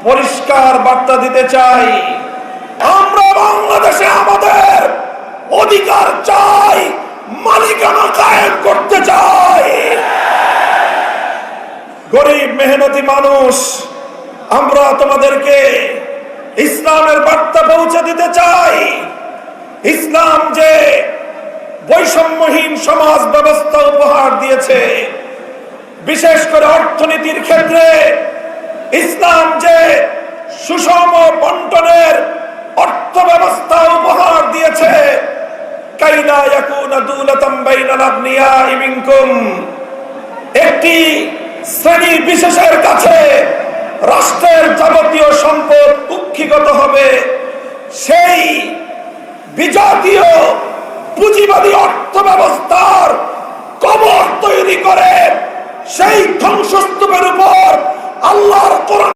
পরিষ্কার বার্তা দিতে চাই, আমরা বাংলাদেশে আমাদের অধিকার চাই, মালিকানা কায়েম করতে চাই। গরিব মেহনতি মানুষ, আমরা তোমাদেরকে ইসলামের বার্তা পৌঁছে দিতে চাই। ইসলাম যে বৈষম্যহীন সমাজ ব্যবস্থা উপহার দিয়েছে, বিশেষ করে অর্থনীতির ক্ষেত্রে ইসলাম যে সুষম বন্টনের অর্থ ব্যবস্থা উপহার দিয়েছে, কাইলা ইয়াকুনা দুলাতাম বাইনাল আগনিয়াই মিনকুম, একটি শ্রেণী বিশেষের কাছে রাষ্ট্রের যাবতীয় সম্পদ কুক্ষিগত হবে, সেই বিজাতীয় পুঁজিবাদী অর্থ ব্যবস্থার কবর তৈরি করে সেই ধ্বংসস্তূপের উপর আল্লাহর কোরআন